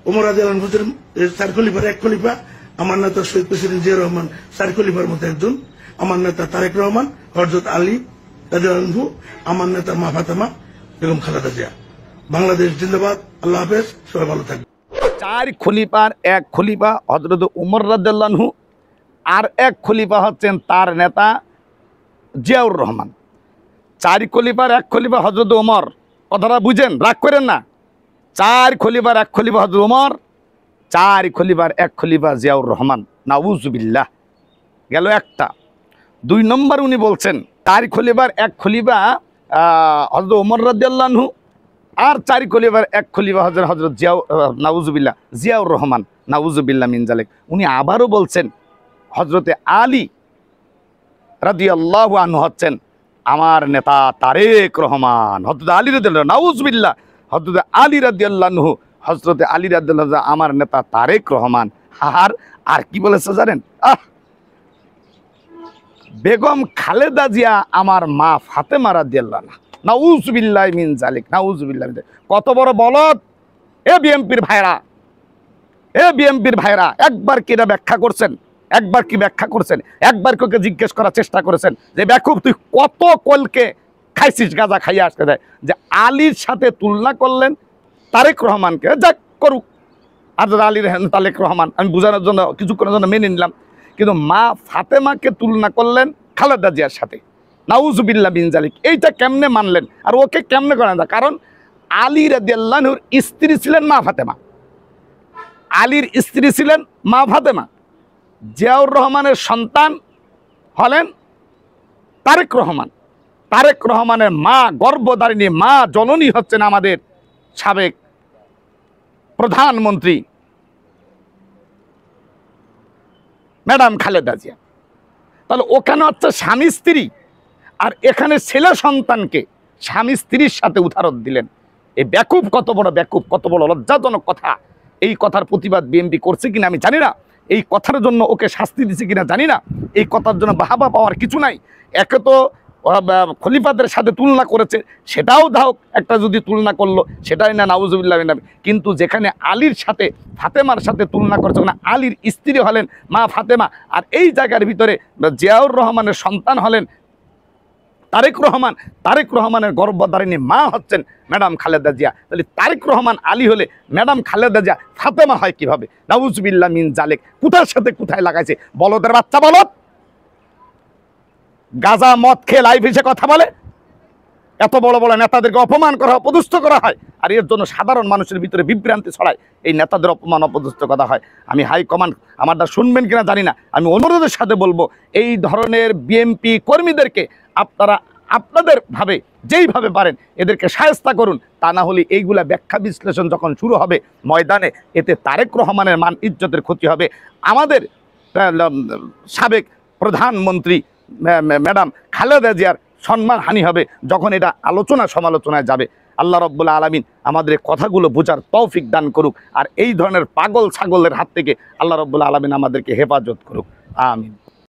ওমর রাদিয়াল্লাহু আনহু 4 খলিফার 1 খলিফা, আমার নেতা শহীদ প্রেসিডেন্ট জিয়া রহমান 4 খলিফার মধ্যে একজন, আমার নেতা তারেক রহমান, হযরত আলী রাদিয়াল্লাহু আনহু, আমার নেতা মা ফাতেমা বেগম খালেদা জিয়া। বাংলাদেশ জিন্দাবাদ। আল্লাহ হাফেজ, সবাই ভালো থাকবেন। 4 খলিফার 1 খলিফা হযরত ওমর রাদিয়াল্লাহু আনহু, আর 1 খলিফা হচ্ছেন তার নেতা জিয়াউর রহমান। 4 খলিফার 1 খলিফা হযরত ওমর, কথাটা বুঝেন, রাগ করেন না। 4 খলিফার 1 খলিফা হযরত ওমর, 4 খলিফার 1 খলিফা জিয়াউর রহমান। নাউজুবিল্লাহ, গেল একটা। 2 নম্বর উনি বলছেন 4 খলিফার 1 খলিফা হযরত ওমর রাদিয়াল্লাহু আনহু, আর 4 খলিফার 1 খলিফা হযরত নাউজুবিল্লাহ জিয়াউর রহমান। নাউজুবিল্লাহ মিন যালিক। উনি আবারও বলছেন হযরতে আলী রাদিয়াল্লাহু আনহু হচ্ছেন আমার নেতা তারেক রহমান। হযরত আলী রাদিয়াল্লাহু, নাউজুবিল্লাহ, হযরত আলী রাদিয়াল্লাহু আনহু, হযরতে আলী রাদিয়াল্লাহু আনহু আমার নেতা তারেক রহমান। আর কি বলেছে জানেন? বেগম খালেদা জিয়া আমার মা ফাতেমা রাদিয়াল্লাহু আনহা। নাউজুবিল্লাহ মিন যালিক, নাউজুবিল্লাহ। কত বড় বলদ! এ বিএনপির ভাইরা, এ বিএনপির ভাইরা, একবার কি এটা ব্যাখ্যা করছেন? একবার কি ব্যাখ্যা করছেন? একবার ওকে জিজ্ঞেস করার চেষ্টা করেছেন যে বেকুব তুই কত কলকে খাইছিস, গাঁজা খাইয়া আসতে দেয়, যে আলীর সাথে তুলনা করলেন তারেক রহমানকে। যাক করুক, আর আলীর তারেক রহমান, আমি বোঝানোর জন্য কিছুক্ষণের জন্য মেনে নিলাম, কিন্তু মা ফাতেমাকে তুলনা করলেন খালেদা জিয়ার সাথে। নাউজুবিল্লাহ মিন যালিক। এইটা কেমনে মানলেন? আর ওকে কেমনে করেন? কারণ আলী রাদিয়াল্লাহু আনহুর স্ত্রী ছিলেন মা ফাতেমা, আলীর স্ত্রী ছিলেন মা ফাতেমা। জিয়াউর রহমানের সন্তান হলেন তারেক রহমান। তারেক রহমানের মা, গর্ভধারিণী মা, জননী হচ্ছেন আমাদের সাবেক প্রধানমন্ত্রী ম্যাডাম খালেদা জিয়া। তাহলে ওখানে হচ্ছে স্বামী স্ত্রী, আর এখানে ছেলে সন্তানকে স্বামী স্ত্রীর সাথে উদাহরণ দিলেন। এই বেকুব কত বড় বেকুব, কত বড় লজ্জাজনক কথা। এই কথার প্রতিবাদ বিএনপি করছে কিনা আমি জানি না, এই কথার জন্য ওকে শাস্তি দিছে কিনা জানি না, এই কথার জন্য বাহাবা পাওয়ার কিছু নাই। একে তো খলিফাদের সাথে তুলনা করেছে, সেটাও দাও একটা যদি তুলনা করলো, সেটাই না নাউজুবিল্লাহ। কিন্তু যেখানে আলীর সাথে ফাতেমার সাথে তুলনা করেছে, ওখানে আলীর স্ত্রী হলেন মা ফাতেমা, আর এই জায়গার ভিতরে জিয়াউর রহমানের সন্তান হলেন তারেক রহমান। তারেক রহমানের গর্ভধারিণী মা হচ্ছেন ম্যাডাম খালেদা জিয়া। তাহলে তারেক রহমান আলী হলে ম্যাডাম খালেদা জিয়া ফাতেমা হয় কিভাবে? নাউজুবিল্লাহ মিন যালিক। কোথার সাথে কোথায় লাগাইছে? বলদের বাচ্চা বলদ, গাঁজা মদ খেয়ে লাইভ এসে কথা বলে, এত বড় বড় নেতাদেরকে অপমান করা, অপদস্থ করা হয়, আর এর জন্য সাধারণ মানুষের ভিতরে বিভ্রান্তি ছড়ায়। এই নেতাদের অপমান, অপদস্থ করা হয়। আমি হাইকমান্ড আমারটা শুনবেন কিনা জানি না, আমি অনুরোধের সাথে বলবো এই ধরনের বিএনপি কর্মীদেরকে আপনারা আপনাদের ভাবে যেইভাবে পারেন এদেরকে শায়েস্তা করুন। তা না হলে এইগুলা ব্যাখ্যা বিশ্লেষণ যখন শুরু হবে ময়দানে, এতে তারেক রহমানের মান ইজ্জতের ক্ষতি হবে, আমাদের সাবেক প্রধানমন্ত্রী ম্যাডাম খালেদা জিয়ার সম্মানহানি হবে যখন এটা আলোচনা সমালোচনায় যাবে। আল্লাহ রাব্বুল আলামিন আমাদের কথাগুলো বোঝার তৌফিক দান করুক, আর এই ধরনের পাগল ছাগলের হাত থেকে আল্লাহ রাব্বুল আলামিন আমাদেরকে হেফাজত করুক। আমিন।